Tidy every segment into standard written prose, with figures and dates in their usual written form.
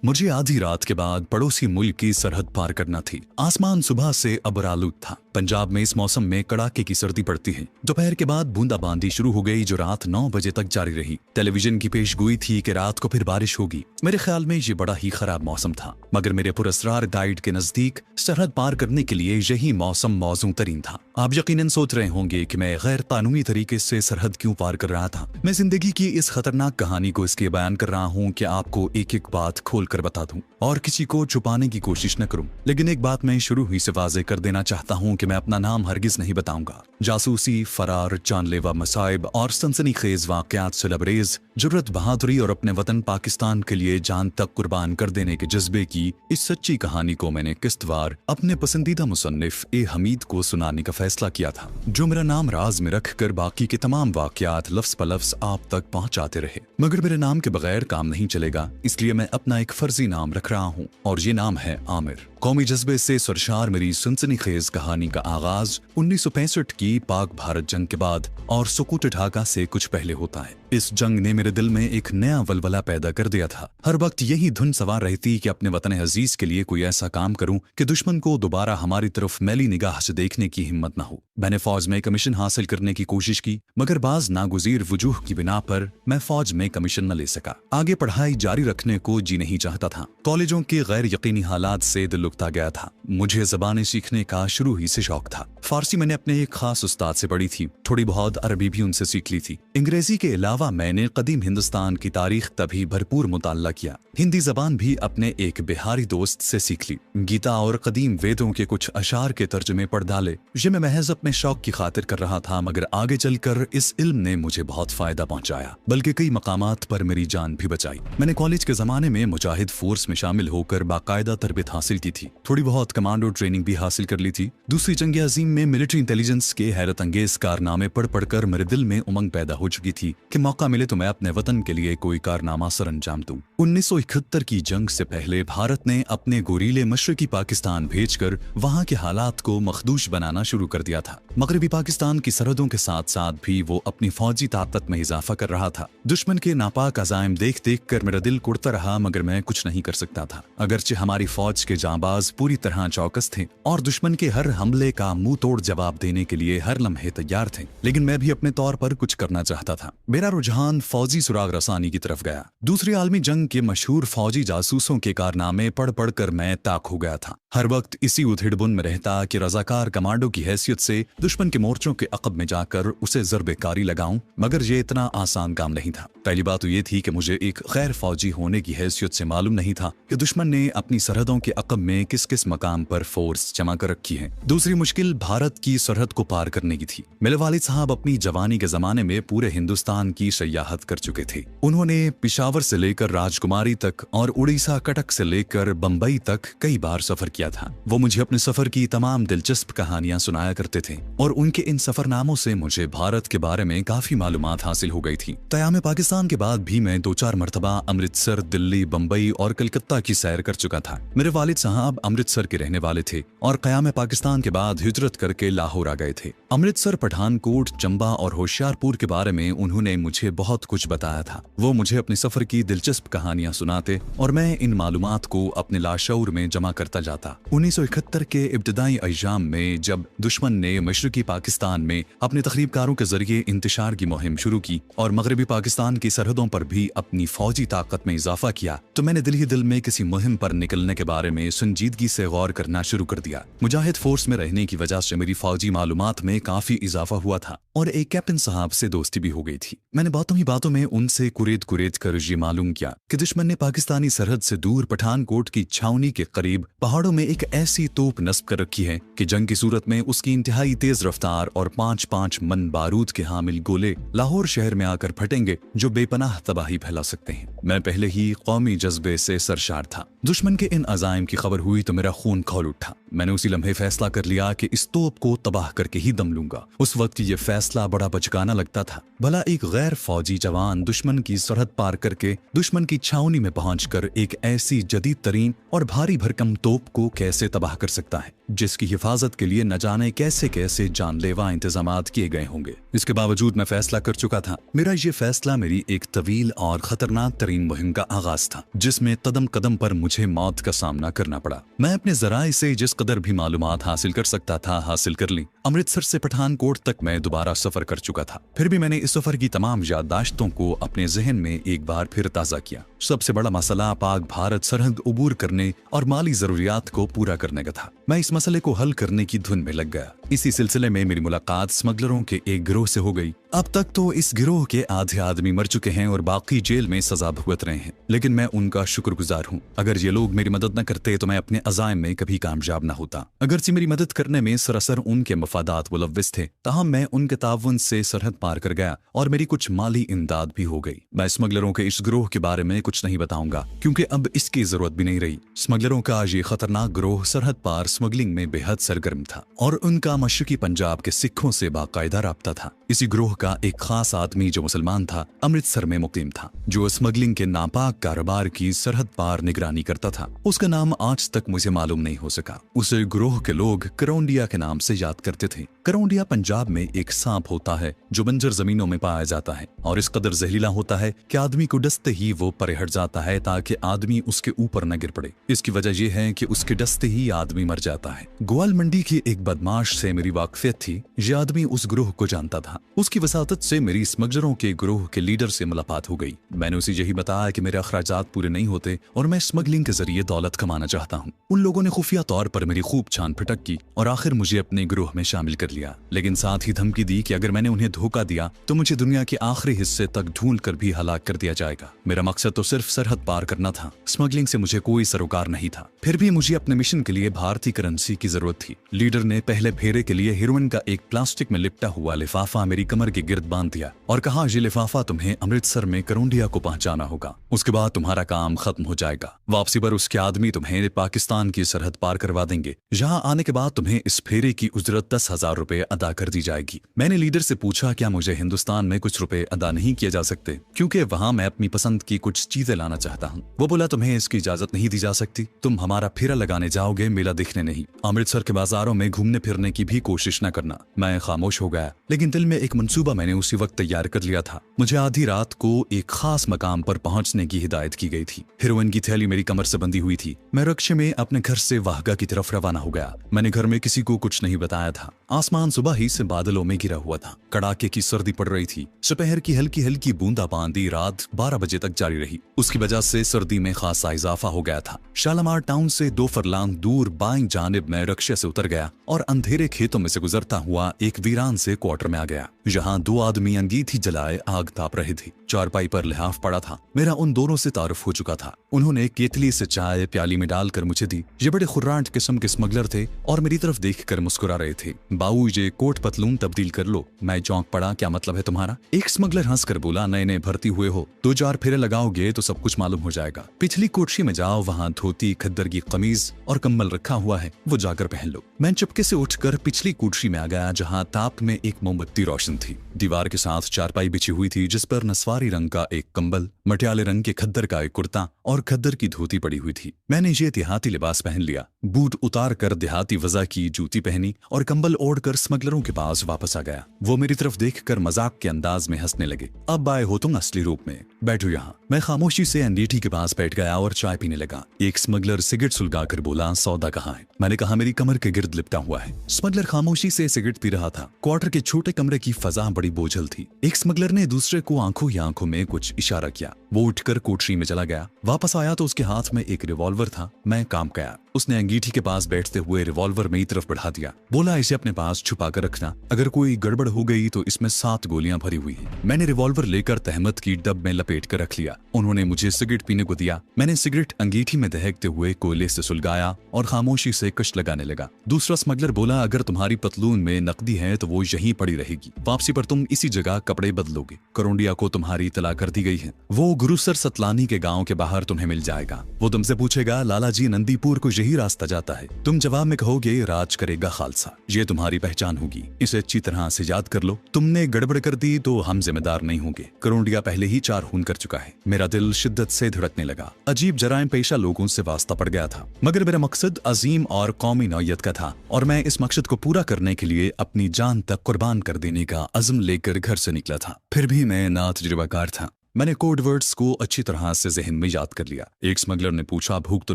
मुझे आधी रात के बाद पड़ोसी मुल्क की सरहद पार करना थी। आसमान सुबह से अबरालूद था। पंजाब में इस मौसम में कड़ाके की सर्दी पड़ती है। दोपहर के बाद बूंदाबांदी शुरू हो गई जो रात 9 बजे तक जारी रही। टेलीविजन की पेशगोई थी कि रात को फिर बारिश होगी। मेरे ख्याल में ये बड़ा ही खराब मौसम था, मगर मेरे पुरस्रार गाइड के नजदीक सरहद पार करने के लिए यही मौसम मौजू तरीन था। आप यकीनन सोच रहे होंगे कि मैं गैर कानूनी तरीके से सरहद क्यों पार कर रहा था। मैं जिंदगी की इस खतरनाक कहानी को इसलिए बयान कर रहा हूँ कि आपको एक एक बात खोल कर बता दूं और किसी को छुपाने की कोशिश न करूं। लेकिन एक बात मैं शुरू ही से वाजे कर देना चाहता हूं कि मैं अपना नाम हरगिज नहीं बताऊंगा। जासूसी, फरार, जानलेवा मसाइब और सनसनीखेज वाकयात से लबरेज, जुर्रत, बहादुरी और अपने वतन पाकिस्तान के लिए जान तक कुर्बान कर देने के जज्बे की इस सच्ची कहानी को मैंने किस्तवार अपने पसंदीदा मुसन्निफ ए हमीद को सुनाने का फैसला किया था, जो मेरा नाम राज में रख कर बाकी के तमाम वाकयात लफ्ज प लफ्ज आप तक पहुंचाते रहे। मगर मेरे नाम के बगैर काम नहीं चलेगा, इसलिए मैं अपना एक फर्जी नाम रख रहा हूँ और ये नाम है आमिर। कौमी जज्बे से सरशार मेरी सनसनीखेज कहानी का आगाज 1965 की पाक भारत जंग के बाद और सुकूत ढाका से कुछ पहले होता है। इस जंग ने मेरे दिल में एक नया वलवला पैदा कर दिया था। हर वक्त यही धुन सवार रहती कि अपने वतन अजीज के लिए कोई ऐसा काम करूं कि दुश्मन को दोबारा हमारी तरफ मैली निगाह से देखने की हिम्मत न हो। मैंने फौज में कमीशन हासिल करने की कोशिश की, मगर बाज नागुजीर वजूह की बिना पर मैं फौज में कमीशन न ले सका। आगे पढ़ाई जारी रखने को जी नहीं चाहता था। कॉलेजों के गैर यकीनी हालात से दिल उकता गया था। मुझे ज़बानें सीखने का शुरू ही से शौक था। फारसी मैंने अपने एक खास उस्ताद से पढ़ी थी, थोड़ी बहुत अरबी भी उनसे सीख ली थी। अंग्रेजी के अलावा मैंने कदीम हिंदुस्तान की तारीख तभी भरपूर मुताल्ला किया। हिंदी जबान भी अपने एक बिहारी दोस्त से सीख ली। गीता और कदीम वेदों के कुछ अशार के तर्जुमे पढ़ डाले। ये मैं महज अपने शौक की खातिर कर रहा था, मगर आगे चलकर इस इल्म ने मुझे बहुत फायदा पहुंचाया, बल्कि कई मकामात पर मेरी जान भी बचाई। मैंने कॉलेज के जमाने में मुजाहिद फोर्स में शामिल होकर बाकायदा तरबियत हासिल की थी। थोड़ी बहुत कमांडो ट्रेनिंग भी हासिल कर ली थी। दूसरी जंग अजीम में मिलिट्री इंटेलिजेंस के हैरत अंगेज कारनामे पढ़ पढ़कर मेरे दिल में उमंग पैदा हो चुकी थी कि मौका मिले तो मैं अपने वतन के लिए कोई कारनामा सर अंजाम दूं। 1971 की जंग से पहले भारत ने अपने गोरीले मशरकी पाकिस्तान भेजकर वहां के हालात को मखदूश बनाना शुरू कर दिया था। मगरबी पाकिस्तान की सरहदों के साथ साथ भी वो अपनी फौजी ताकत में इजाफा कर रहा था। दुश्मन के नापाक अजाइम देख देख कर मेरा दिल कुड़ता रहा, मगर मैं कुछ नहीं कर सकता था। अगरचे हमारी फौज के जांबाज पूरी तरह चौकस थे और दुश्मन के हर हमले का मुंह तोड़ जवाब देने के लिए हर लम्हे तैयार थे, लेकिन मैं भी अपने तौर पर कुछ करना चाहता था। मेरा रुझान फौजी सुराग रसानी की तरफ गया। दूसरी आलमी जंग के मशहूर फौजी जासूसों के कारनामे पढ़ पढ़ कर मैं ताक हो गया था। हर वक्त इसी उधेड़बुन में रहता कि रजाकार कमांडो की हैसियत से दुश्मन के मोर्चों के अकब में जाकर उसे ज़रबेकारी लगाऊं, मगर ये इतना आसान काम नहीं था। पहली बात तो ये थी कि मुझे एक गैर फौजी होने की हैसियत से मालूम नहीं था कि दुश्मन ने अपनी सरहदों के अकब में किस किस मकाम पर फोर्स जमा कर रखी है। दूसरी मुश्किल भारत की सरहद को पार करने की थी। मेरे वालिद साहब अपनी जवानी के जमाने में पूरे हिंदुस्तान की सयाहत कर चुके थे। उन्होंने पिशावर से लेकर राजकुमारी तक और उड़ीसा कटक से लेकर बंबई तक कई बार सफर किया था। वो मुझे अपने सफर की तमाम दिलचस्प कहानियां सुनाया करते थे और उनके इन सफरनामों से मुझे भारत के बारे में काफी मालूमात हासिल हो गई थी। क़याम पाकिस्तान के बाद भी मैं 2-4 मरतबा अमृतसर, दिल्ली, बंबई और कलकत्ता की सैर कर चुका था। मेरे वालिद साहब अमृतसर के रहने वाले थे और क़याम पाकिस्तान के बाद हिजरत करके लाहौर आ गए थे। अमृतसर, पठानकोट, चंबा और होशियारपुर के बारे में उन्होंने मुझे बहुत कुछ बताया था। वो मुझे अपने सफर की दिलचस्प कहानियां सुनाते और मैं इन मालूमात को अपने लाशऊर में जमा करता जाता। 1971 के इब्तदाई अय्याम में जब दुश्मन ने मशरकी पाकिस्तान में अपने तखरीबकारों के जरिए इंतशार की मुहिम शुरू की और मगरबी पाकिस्तान की सरहदों पर भी अपनी फौजी ताकत में इजाफा किया, तो मैंने दिल ही दिल में किसी मुहिम पर निकलने के बारे में संजीदगी से गौर करना शुरू कर दिया। मुजाहिद फोर्स में रहने की वजह से मेरी फौजी मालूमात में काफी इजाफा हुआ था और एक कैप्टन साहब से दोस्ती भी हो गई थी। मैंने बातों ही बातों में उनसे कुरेद कुरेद कर ये मालूम किया कि दुश्मन ने पाकिस्तानी सरहद से दूर पठानकोट की छावनी के करीब पहाड़ों में एक ऐसी तोप नस्ब कर रखी है कि जंग की सूरत में उसकी इंतहाई तेज रफ्तार और 5-5 मन बारूद के हामिल गोले लाहौर शहर में आकर फटेंगे जो बेपनाह तबाही फैला सकते हैं। मैं पहले ही कौमी जज्बे से सरशार था। दुश्मन के इन अजाइम की खबर हुई तो मेरा खून खौल उठा। मैंने उसी लम्हे फैसला कर लिया कि इस तोप को तबाह करके ही दम लूंगा। उस वक्त ये फैसला फैसला बड़ा बचकाना लगता था। भला एक गैर फौजी जवान दुश्मन की सरहद पार करके दुश्मन की छावनी में पहुंचकर एक ऐसी जदीद तरीन और भारी भरकम तोप को कैसे तबाह कर सकता है, जिसकी हिफाजत के लिए न जाने कैसे कैसे जानलेवा इंतजामात किए गए होंगे। इसके बावजूद मैं फैसला कर चुका था। मेरा ये फैसला मेरी एक तवील और खतरनाक तरीन मुहिम का आगाज था, जिसमें कदम कदम पर मुझे मौत का सामना करना पड़ा। मैं अपने जराए से जिस कदर भी मालूमात हासिल कर सकता था हासिल कर ली। अमृतसर से पठानकोट तक मैं दोबारा सफर कर चुका था। फिर भी मैंने इस सफर की तमाम याददाश्तों को अपने जहन में एक बार फिर ताजा किया। सबसे बड़ा मसला पाक भारत सरहद उबूर करने और माली जरूरियात को पूरा करने का था। मैं इस मसले को हल करने की धुन में लग गया। इसी सिलसिले में मेरी मुलाकात स्मगलरों के एक गिरोह से हो गई। अब तक तो इस गिरोह के आधे आदमी मर चुके हैं और बाकी जेल में सजा भुगत रहे हैं, लेकिन मैं उनका शुक्रगुजार हूँ। अगर ये लोग मेरी मदद न करते तो मैं अपने अज़ाइम में कभी कामयाब न होता। अगरचे मेरी मदद करने में सरासर उनके मफादात मुलव्विस थे, ताहम मैं उनके ताउन से सरहद पार कर गया और मेरी कुछ माली इमदाद भी हो गई। मैं स्मगलरों के इस गिरोह के बारे में कुछ नहीं बताऊंगा, क्योंकि अब इसकी जरूरत भी नहीं रही। स्मगलरों का ये खतरनाक गिरोह सरहद पार स्मगलिंग में बेहद सरगर्म था और उनका मशरकी पंजाब के सिखों से बाकायदा राब्ता था। इसी ग्रोह का एक खास आदमी जो मुसलमान था, अमृतसर में मुकीम था, जो स्मगलिंग के नापाक कारोबार की सरहद पार निगरानी करता था। उसका नाम आज तक मुझे मालूम नहीं हो सका। उसे ग्रोह के लोग करौंडिया के नाम से याद करते थे। करौंडिया पंजाब में एक सांप होता है जो बंजर जमीनों में पाया जाता है और इस कदर जहरीला होता है कि आदमी को डसते ही वो परे हट जाता है ताकि आदमी उसके ऊपर न गिर पड़े। इसकी वजह यह है कि उसके डसते ही आदमी मर जाता है। ग्वाल मंडी की एक बदमाश से मेरी वाकफियत थी। यह आदमी उस ग्रोह को जानता था। उसकी वसातत से मेरी स्मगलरों के ग्रोह के लीडर से मुलाकात हो गई। मैंने उसे यही बताया कि मेरे अखराजात पूरे नहीं होते और मैं स्मगलिंग के जरिए दौलत कमाना चाहता हूँ। उन लोगों ने खुफिया तौर पर मेरी खूब छान फिटक की और आखिर मुझे अपने ग्रोह में शामिल कर लिया, लेकिन साथ ही धमकी दी कि अगर मैंने उन्हें धोखा दिया तो मुझे दुनिया के आखिरी हिस्से तक ढूंढ कर भी हलाक कर दिया जाएगा। मेरा मकसद तो सिर्फ सरहद पार करना था। स्मगलिंग से मुझे कोई सरोकार नहीं था। फिर भी मुझे अपने मिशन के लिए भारतीय करेंसी की जरूरत थी। लीडर ने पहले फेरे के लिए हेरोइन का एक प्लास्टिक में लिपटा हुआ लिफाफा मेरी कमर के गिर्द बांध दिया और कहा, ये लिफाफा तुम्हें अमृतसर में करौंडिया को पहुंचाना होगा, उसके बाद तुम्हारा काम खत्म हो जाएगा। वापसी पर उसके आदमी तुम्हें पाकिस्तान की सरहद पार करवा देंगे। यहाँ आने के बाद तुम्हें इस फेरे की उजरत 10,000 रुपए अदा कर दी जाएगी। मैंने लीडर से पूछा, क्या मुझे हिंदुस्तान में कुछ रुपए अदा नहीं किए जा सकते, क्योंकि वहाँ मैं अपनी पसंद की कुछ चीजें लाना चाहता हूँ। वो बोला, तुम्हें इसकी इजाजत नहीं दी जा सकती। तुम हमारा फेरा लगाने जाओगे, मेला देखने नहीं। अमृतसर के बाजारों में घूमने फिरने की भी कोशिश न करना। मैं खामोश हो गया, लेकिन दिल में एक मंसूबा मैंने उसी वक्त तैयार कर लिया था। मुझे आधी रात को एक खास मकाम पर पहुंचने की हिदायत की गई थी। हेरोइन की थैली मेरी कमर से बंधी हुई थी। मैं रक्शे में अपने घर से वाहगा की तरफ रवाना हो गया। मैंने घर में किसी को कुछ नहीं बताया था। आसमान सुबह ही से बादलों में घिरा हुआ था। कड़ाके की सर्दी पड़ रही थी। दोपहर की हल्की हल्की बूंदाबांदी रात 12 बजे तक जारी रही। उसकी वजह से सर्दी में खासा इजाफा हो गया था। शालामार टाउन से 2 फरलांग दूर बाईं जानिब में रक्शे से उतर गया और अंधेरे खेतों में से गुजरता हुआ एक वीरान से क्वार्टर में आ गया। यहाँ 2 आदमी अंगीठी जलाए आग ताप रहे थे। चारपाई पर लिहाफ पड़ा था। मेरा उन दोनों से तारुफ हो चुका था। उन्होंने केतली से चाय प्याली में डालकर मुझे दी। ये बड़े खुर्रांट किस्म के स्मगलर थे और मेरी तरफ देखकर मुस्कुरा रहे थे। बाऊ, ये कोट पतलून तब्दील कर लो। मैं चौंक पड़ा, क्या मतलब है तुम्हारा? एक स्मगलर हंसकर बोला, नए नए भर्ती हुए हो, 2-4 फेरे लगाओगे तो सब कुछ मालूम हो जाएगा। पिछली कोठरी में जाओ, वहाँ धोती, खद्दर की कमीज और कम्बल रखा हुआ है, वो जाकर पहन लो। मैं चुपके से उठकर पिछली कोठरी में आ गया, जहाँ ताप में एक मोमबत्ती रोशन थी। दीवार के साथ चारपाई बिछी हुई थी, जिस पर नस्वारी रंग का एक कंबल, मटियाले रंग के खद्दर का एक कुर्ता और खद्दर की धोती पड़ी हुई थी। मैंने ये देहाती लिबास पहन लिया। बूट उतार कर देहाती वज़ा की जूती पहनी और कंबल ओढ़कर स्मगलरों के पास वापस आ गया। वो मेरी तरफ देखकर मजाक के अंदाज में हंसने लगे। अब आए हो तुम असली रूप में, बैठो यहाँ। मैं खामोशी से अंगीठी के पास बैठ गया और चाय पीने लगा। एक स्मगलर सिगरेट सुलगाकर बोला, सौदा कहाँ है? मैंने कहा, मेरी कमर के गिर्द लिपटा हुआ है। स्मगलर खामोशी से सिगरेट पी रहा था। क्वार्टर के छोटे कमरे की फजा बड़ी बोझल थी। एक स्मगलर ने दूसरे को आंखों ही आंखों में कुछ इशारा किया। वो उठकर कोठरी में चला गया। वापस आया तो उसके हाथ में एक रिवॉल्वर था। मैं काम गया। उसने अंगीठी के पास बैठते हुए रिवॉल्वर मेरी तरफ बढ़ा दिया। बोला, इसे अपने पास छुपा कर रखना, अगर कोई गड़बड़ हो गई तो इसमें 7 गोलियां भरी हुई हैं। मैंने रिवॉल्वर लेकर तहमत की डब में लपेट कर रख लिया। उन्होंने मुझे सिगरेट पीने को दिया। मैंने सिगरेट अंगीठी में दहकते हुए कोयले से सुलगाया और खामोशी से कश लगाने लगा। दूसरा स्मगलर बोला, अगर तुम्हारी पतलून में नकदी है तो वो यहीं पड़ी रहेगी। वापसी पर तुम इसी जगह कपड़े बदलोगे। करौंडिया को तुम्हारी इतला कर दी गई है। वो गुरुसर सतलानी के गांव के बाहर तुम्हें मिल जाएगा। वो तुमसे पूछेगा लाला जी नंदीपुर को यही रास्ता जाता है। तुम जवाब में कहोगे राज करेगा खालसा। ये तुम्हारी पहचान होगी, इसे अच्छी तरह से याद कर लो। तुमने गड़बड़ कर दी तो हम जिम्मेदार नहीं होंगे। करोड़िया पहले ही 4 खून कर चुका है। मेरा दिल शिद्दत से धड़कने लगा। अजीब जराइम पेशा लोगों से वास्ता पड़ गया था, मगर मेरा मकसद अजीम और कौमी नौयत का था और मैं इस मकसद को पूरा करने के लिए अपनी जान तक कुर्बान कर देने का अज़्म लेकर घर से निकला था। फिर भी मैं ना तजुर्बाकार था। मैंने कोड वर्ड्स को अच्छी तरह से जहन में याद कर लिया। एक स्मगलर ने पूछा भूख तो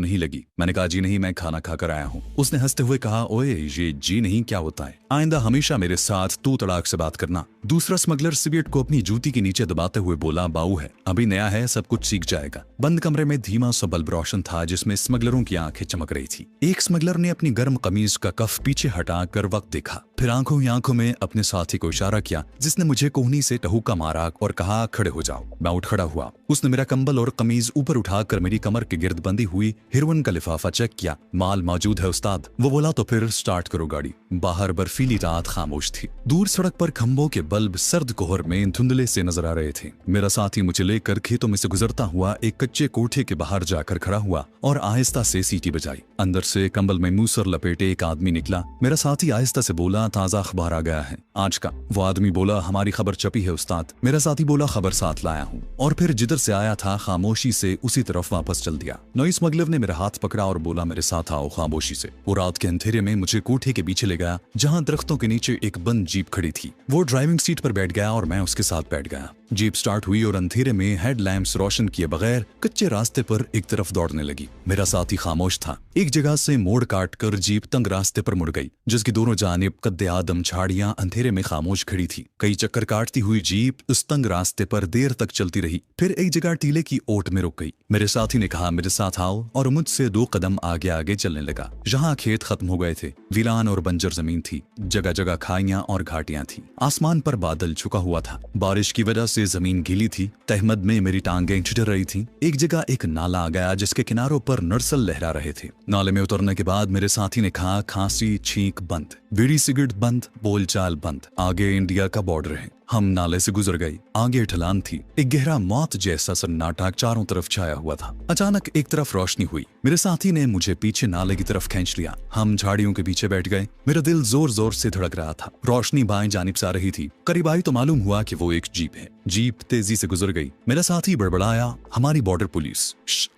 नहीं लगी? मैंने कहा जी नहीं, मैं खाना खाकर आया हूँ। उसने हंसते हुए कहा ओए ये जी नहीं क्या होता है, आइंदा हमेशा मेरे साथ तू तड़ाक से बात करना। दूसरा स्मगलर सिगरेट को अपनी जूती के नीचे दबाते हुए बोला बाऊ है, अभी नया है, सब कुछ सीख जाएगा। बंद कमरे में धीमा सा बल्ब रोशन था जिसमें स्मगलरों की आंखें चमक रही थी। एक स्मगलर ने अपनी गर्म कमीज का कफ पीछे हटाकर वक्त देखा, फिर आंखों ही आंखों में अपने साथी को इशारा किया जिसने मुझे कोहनी से टहूका मारा और कहा खड़े हो जाओ। मैं उठ खड़ा हुआ। उसने मेरा कंबल और कमीज ऊपर उठाकर मेरी कमर के गिर्द बंधी हुई हेरोइन का लिफाफा चेक किया। माल मौजूद है उस्ताद, वो बोला तो फिर स्टार्ट करो गाड़ी। बाहर बर्फीली रात खामोश थी। दूर सड़क पर खंभों के बल्ब सर्द कोहर में धुंधले से नजर आ रहे थे। मेरा साथी मुझे लेकर खेतों में से गुजरता हुआ एक कच्चे कोठे के बाहर जाकर खड़ा हुआ और आहिस्ता से सीटी बजाई। अंदर से कंबल में मूसर लपेटे एक आदमी निकला। मेरा साथी आहिस्ता से बोला ताजा अखबार आ गया है आज का। वो आदमी बोला हमारी खबर छपी है उस्ताद। मेरा साथी बोला खबर साथ लाया हूँ, और फिर जिधर से आया था खामोशी से उसी तरफ वापस चल दिया। नई स्मगलर ने मेरा हाथ पकड़ा और बोला मेरे साथ आओ खामोशी से। वो रात के अंधेरे में मुझे कोठे के पीछे ले गया जहां दरख्तों के नीचे एक बंद जीप खड़ी थी। वो ड्राइविंग सीट पर बैठ गया और मैं उसके साथ बैठ गया। जीप स्टार्ट हुई और अंधेरे में हेडलैम्प्स रोशन किए बगैर कच्चे रास्ते पर एक तरफ दौड़ने लगी। मेरा साथी खामोश था। एक जगह से मोड़ काट कर जीप तंग रास्ते पर मुड़ गई जिसकी दोनों जानिब कद्दे आदम झाड़ियां अंधेरे में खामोश खड़ी थी। कई चक्कर काटती हुई जीप उस तंग रास्ते पर देर तक चलती रही, फिर एक जगह टीले की ओट में रुक गई। मेरे साथी ने कहा मेरे साथ आओ और मुझसे 2 कदम आगे आगे चलने लगा। जहाँ खेत खत्म हो गए थे वीरान और बंजर जमीन थी। जगह जगह खाइयां और घाटियां थी। आसमान पर बादल छुपा हुआ था। बारिश की वजह से जमीन गीली थी। तहमद में मेरी टांगें ठिठुर रही थी। एक जगह एक नाला आ गया जिसके किनारों पर नरसल लहरा रहे थे। नाले में उतरने के बाद मेरे साथी ने कहा खांसी छींक बंद, बीड़ी सिगरेट बंद, बोलचाल बंद, आगे इंडिया का बॉर्डर है। हम नाले से गुजर गए। आगे ढलान थी। एक गहरा मौत जैसा सन्नाटा चारों तरफ छाया हुआ था। अचानक एक तरफ रोशनी हुई। मेरे साथी ने मुझे पीछे नाले की तरफ खींच लिया। हम झाड़ियों के पीछे बैठ गए। मेरा दिल जोर जोर से धड़क रहा था। रोशनी बाएं जानिब से आ रही थी। करीब आई तो मालूम हुआ कि वो एक जीप है। जीप तेजी से गुजर गई। मेरा साथी बड़बड़ाया हमारी बॉर्डर पुलिस।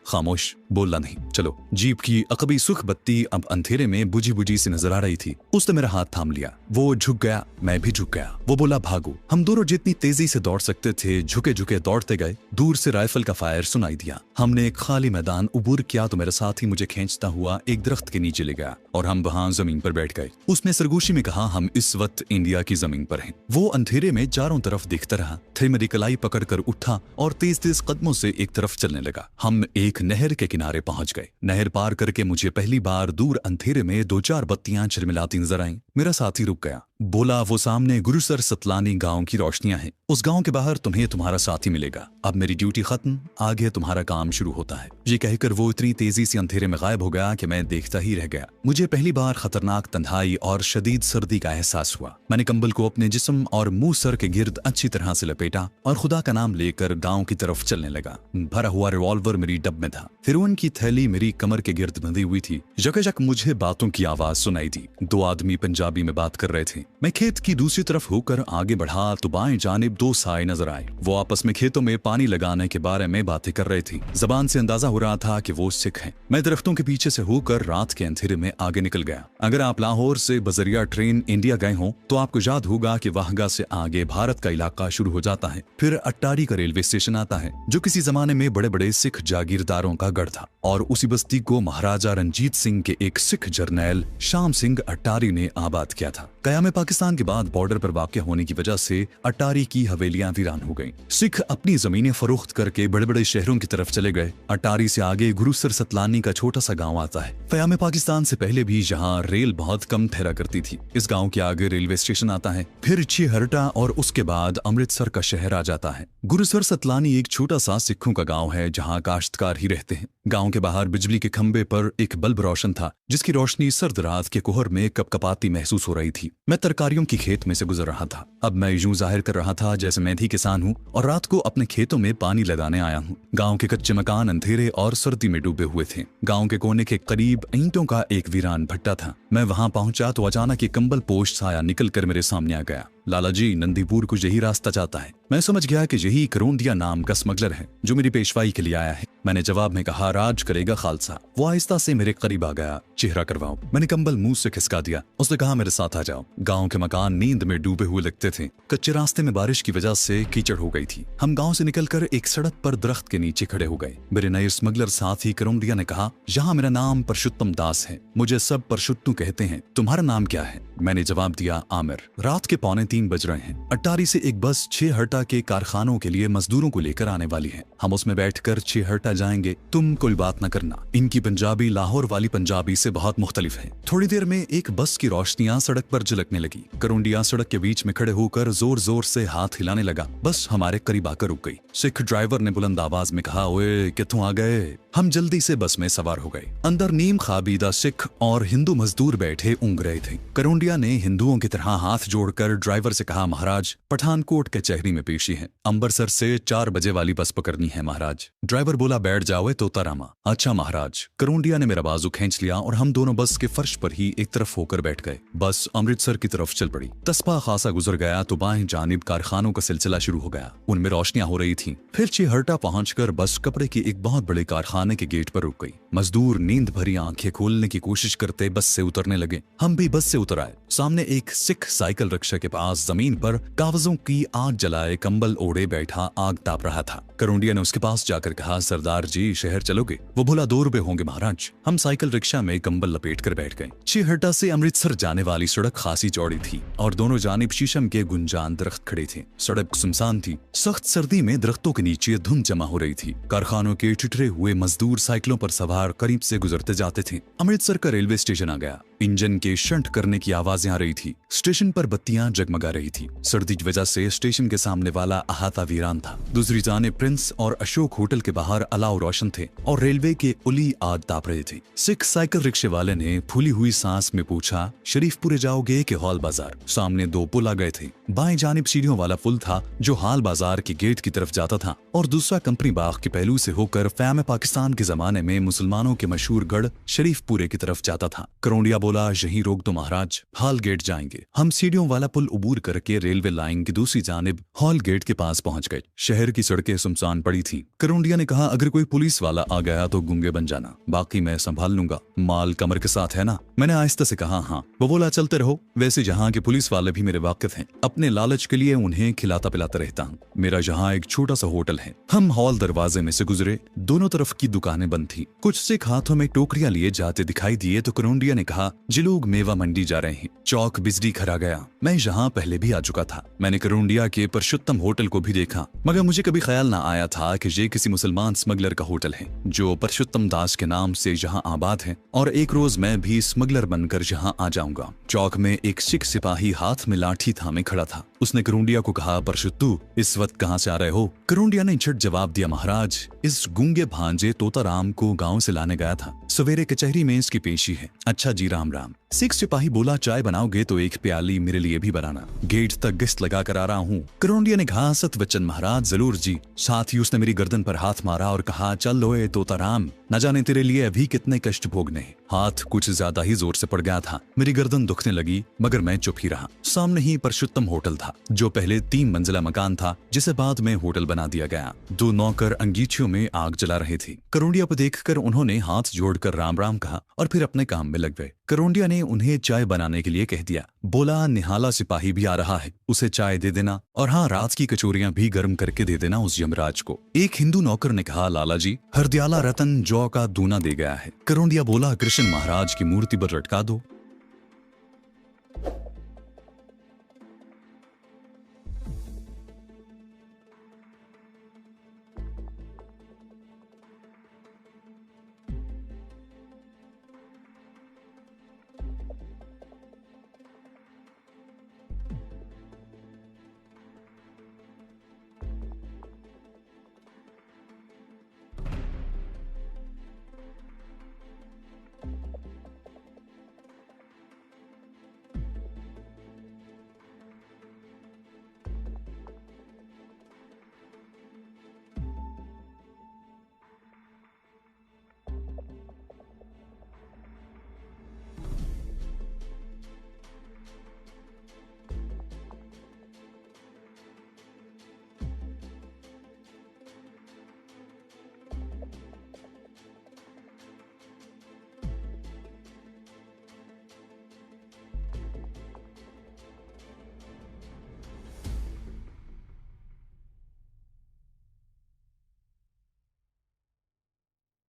खामोश, बोलना नहीं। चलो। जीप की अकबी सुख बत्ती अब अंधेरे में बुझी बुझी से नजर आ रही थी। उसने मेरा हाथ थाम लिया। वो झुक गया, मैं भी झुक गया। वो बोला भागो। हम दोनों जितनी तेजी से दौड़ सकते थे झुके झुके दौड़ते गए। दूर से राइफल का फायर सुनाई दिया। हमने एक खाली मैदान उबूर किया तो मेरा साथी मुझे खींचता हुआ एक दरख्त के नीचे ले गया और हम वहां जमीन पर बैठ गए। उसने सरगोशी में कहा हम इस वक्त इंडिया की जमीन पर हैं। वो अंधेरे में चारों तरफ देखता रहा। थे मेरी कलाई पकड़कर उठा और तेज तेज कदमों से एक तरफ चलने लगा। हम एक नहर के किनारे पहुंच गए। नहर पार करके मुझे पहली बार दूर अंधेरे में 2-4 बत्तियां झिलमिलाती नजर आईं। मेरा साथी रुक गया। बोला वो सामने गुरुसर सतलानी गांव की रोशनियां हैं। उस गांव के बाहर तुम्हें तुम्हारा साथी मिलेगा। अब मेरी ड्यूटी खत्म, आगे तुम्हारा काम शुरू होता है। ये कहकर वो इतनी तेजी से अंधेरे में गायब हो गया कि मैं देखता ही रह गया। मुझे पहली बार खतरनाक तन्हाई और शदीद सर्दी का एहसास हुआ। मैंने कंबल को अपने जिस्म और मुंह सर के गिर्द अच्छी तरह से लपेटा और खुदा का नाम लेकर गांव की तरफ चलने लगा। भरा हुआ रिवॉल्वर मेरी डब में था। हेरोइन की थैली मेरी कमर के गिर्द बंधी हुई थी। यकजक मुझे बातों की आवाज सुनाई दी। 2 आदमी पंजाबी में बात कर रहे थे। मैं खेत की दूसरी तरफ होकर आगे बढ़ा तो बाएं जानिब 2 साए नजर आए। वो आपस में खेतों में पानी लगाने के बारे में बातें कर रहे थे। जबान से अंदाजा हो रहा था कि वो सिख हैं। मैं दरख्तों के पीछे से होकर रात के अंधेरे में आगे निकल गया। अगर आप लाहौर से बजरिया ट्रेन इंडिया गए हों तो आपको याद होगा कि वाहगा से आगे भारत का इलाका शुरू हो जाता है। फिर अट्टारी का रेलवे स्टेशन आता है जो किसी जमाने में बड़े बड़े सिख जागीरदारों का गढ़ था और उसी बस्ती को महाराजा रंजीत सिंह के एक सिख जर्नैल शाम सिंह अट्टारी ने आबाद किया था। कयाम पाकिस्तान के बाद बॉर्डर पर वाक़या होने की वजह से अट्टारी की हवेलियां वीरान हो गईं। सिख अपनी जमीनें फरोख्त करके बड़े बड़े शहरों की तरफ चले गए। अट्टारी से आगे गुरुसर सतलानी का छोटा सा गांव आता है। कयाम पाकिस्तान से पहले भी यहाँ रेल बहुत कम ठहरा करती थी। इस गांव के आगे रेलवे स्टेशन आता है। फिर छिहरटा और उसके बाद अमृतसर का शहर आ जाता है। गुरुसर सतलानी एक छोटा सा सिखों का गाँव है जहाँ काश्तकार ही रहते हैं। गांव के बाहर बिजली के खंबे पर एक बल्ब रोशन था, जिसकी रोशनी सर्द रात के कोहर में कपकपाती महसूस हो रही थी। मैं तरकारियों की खेत में से गुजर रहा था। अब मैं यूं जाहिर कर रहा था जैसे मैं भी किसान हूं और रात को अपने खेतों में पानी लगाने आया हूं। गांव के कच्चे मकान अंधेरे और सर्दी में डूबे हुए थे। गांव के कोने के करीब ईंटों का एक वीरान भट्टा था। मैं वहां पहुंचा तो अचानक एक कंबल पोश साया निकल कर मेरे सामने आ गया। लाला जी, नंदीपुर को यही रास्ता जाता है। मैं समझ गया कि यही करोंदिया नाम का स्मगलर है जो मेरी पेशवाई के लिए आया है। मैंने जवाब में कहा, राज करेगा खालसा। वो आहिस्ता से मेरे करीब आ गया। चेहरा करवाओ। मैंने कंबल मुंह से खिसका दिया। उसने कहा, मेरे साथ आ जाओ। गांव के मकान नींद में डूबे हुए लगते थे। कच्चे रास्ते में बारिश की वजह से कीचड़ हो गई थी। हम गांव से निकलकर एक सड़क पर दरख्त के नीचे खड़े हो गए। मेरे नए स्मगलर साथी करोंदिया ने कहा, यहाँ मेरा नाम परशुत्तम दास है। मुझे सब परशुत्तू कहते हैं। तुम्हारा नाम क्या है? मैंने जवाब दिया, आमिर। रात के 2:45 बज रहे हैं। अट्टारी से एक बस 6 हर्टा के कारखानों के लिए मजदूरों को लेकर आने वाली है। हम उसमें बैठकर 6 हर्टा जाएंगे। तुम कोई बात न करना। इनकी पंजाबी लाहौर वाली पंजाबी से बहुत मुख्तलिफ है। थोड़ी देर में एक बस की रोशनियां सड़क पर झलकने लगी। करोंडिया सड़क के बीच में खड़े होकर जोर जोर से हाथ हिलाने लगा। बस हमारे करीब आकर रुक गई। सिख ड्राइवर ने बुलंद आवाज में कहा, ओए कित्थों आ गए? हम जल्दी से बस में सवार हो गए। अंदर नीम खाबीदा सिख और हिंदू मजदूर बैठे ऊँग रहे थे। करोंडिया ने हिंदुओं की तरह हाथ जोड़कर ड्राइवर से कहा, महाराज पठानकोट कचहरी में पेशी है। अम्बरसर से 4 बजे वाली बस पकड़नी है महाराज। ड्राइवर बोला, बैठ जाओ तोतारामा। अच्छा महाराज। करोंडिया ने मेरा बाजू खींच लिया और हम दोनों बस के फर्श पर ही एक तरफ होकर बैठ गए। बस अमृतसर की तरफ चल पड़ी। तस्बा खासा गुजर गया तो बाएं जानिब कारखानों का सिलसिला शुरू हो गया। उनमें रोशनियां हो रही थीं। फिर 6 हर्टा पहुंचकर बस कपड़े की एक बहुत बड़े कारखाने के गेट पर रुक गई। मजदूर नींद भरी आंखें खोलने की कोशिश करते बस से उतरने लगे। हम भी बस से उतर आए। सामने एक सिख साइकिल रिक्शा के पास जमीन पर कागजों की आग जलाए कंबल ओढ़े बैठा आग ताप रहा था। करोंडिया ने उसके पास जाकर कहा, सरदार जी शहर चलोगे? वो बोला, 2 रुपए होंगे महाराज। हम साइकिल रिक्शा में कंबल लपेट कर बैठ गए। 6 हर्टा से अमृतसर जाने वाली सड़क खासी चौड़ी थी और दोनों जानिब शीशम के गुंजान दरख्त खड़े थे। सड़क सुनसान थी। सख्त सर्दी में दरख्तों के नीचे धुंध जमा हो रही थी। कारखानों के ठिठरे हुए मजदूर साइकिलों पर सवार करीब से गुजरते जाते थे। अमृतसर का रेलवे स्टेशन आ गया। इंजन के शंट करने की आवाजें आ रही थी। स्टेशन पर बत्तियां जगमगा रही थी। सर्दी की वजह से स्टेशन के सामने वाला अहाता वीरान था। दूसरी जाने प्रिंस और अशोक होटल के बाहर अलाव रोशन थे और रेलवे के उली आग ताप रहे थे। सिख साइकिल रिक्शे वाले ने फूली हुई सांस में पूछा, शरीफपुरे जाओगे कि हॉल बाजार? सामने 2 पुल आ गए थे। बाएं जानिब सीढ़ियों वाला पुल था जो हाल बाजार के गेट की तरफ जाता था और दूसरा कंपनी बाग के पहलू से होकर फैम पाकिस्तान के जमाने में मुसलमानों के मशहूर गढ़ शरीफपुरे की तरफ जाता था। करोंडिया बोला, यहीं रोक दो महाराज, हॉल गेट जाएंगे। हम सीढ़ियों वाला पुल उबूर करके रेलवे लाइन की दूसरी जानिब हॉल गेट के पास पहुंच गए। शहर की सड़कें सुनसान पड़ी थी। करोंडिया ने कहा, अगर कोई पुलिस वाला आ गया तो गूंगे बन जाना, बाकी मैं संभाल लूंगा। माल कमर के साथ है ना? मैंने आहिस्ता से कहा, हाँ। वो बोला, चलते रहो। वैसे यहाँ के पुलिस वाले भी मेरे वाकिफ हैं। अपने लालच के लिए उन्हें खिलाता पिलाता रहता हूँ। मेरा यहाँ एक छोटा सा होटल है। हम हॉल दरवाजे में से गुजरे। दोनों तरफ की दुकानें बंद थी। कुछ सिख हाथों में टोकरियां लिए जाते दिखाई दिए तो करोंडिया ने कहा, जी लोग मेवा मंडी जा रहे हैं। चौक बिजली खरा गया। मैं यहाँ पहले भी आ चुका था। मैंने करोंडिया के परशुत्तम होटल को भी देखा, मगर मुझे कभी ख्याल न आया था कि ये किसी मुसलमान स्मगलर का होटल है जो परशुत्तम दास के नाम से यहाँ आबाद है और एक रोज मैं भी स्मगलर बनकर यहाँ आ जाऊंगा। चौक में एक सिख सिपाही हाथ में लाठी थामे खड़ा था। उसने करोंडिया को कहा, परशुत्तू इस वक्त कहाँ से आ रहे हो? करोंडिया ने झट जवाब दिया, महाराज इस गूंगे भांजे तोताराम को गांव से लाने गया था। सवेरे कचहरी में इसकी पेशी है। अच्छा जी, राम राम। सिख सिपाही बोला, चाय बनाओगे तो एक प्याली मेरे लिए भी बनाना। गेट तक गश्त लगा कर आ रहा हूँ। करोंडिया ने कहा, सत वचन महाराज, जरूर जी। साथ ही उसने मेरी गर्दन पर हाथ मारा और कहा, चल लोए तोताराम, न जाने तेरे लिए अभी कितने कष्ट भोगने। हाथ कुछ ज्यादा ही जोर से पड़ गया था। मेरी गर्दन दुखने लगी मगर मैं चुप ही रहा। सामने ही परशुत्तम होटल था जो पहले 3 मंजिला मकान था जिसे बाद में होटल बना दिया गया। 2 नौकर अंगीठियों में आग जला रहे थे। करोंडिया को देखकर उन्होंने हाथ जोड़कर राम राम कहा और फिर अपने काम में लग गए। करोंडिया ने उन्हें चाय बनाने के लिए कह दिया। बोला, निहाला सिपाही भी आ रहा है, उसे चाय दे देना और हाँ, रात की कचोरियां भी गर्म करके दे देना उस यमराज को। एक हिंदू नौकर ने कहा, लाला जी हरदयाला रतन जौ का दूना दे गया है। करोंडिया बोला, कृष्ण महाराज की मूर्ति पर लटका दो।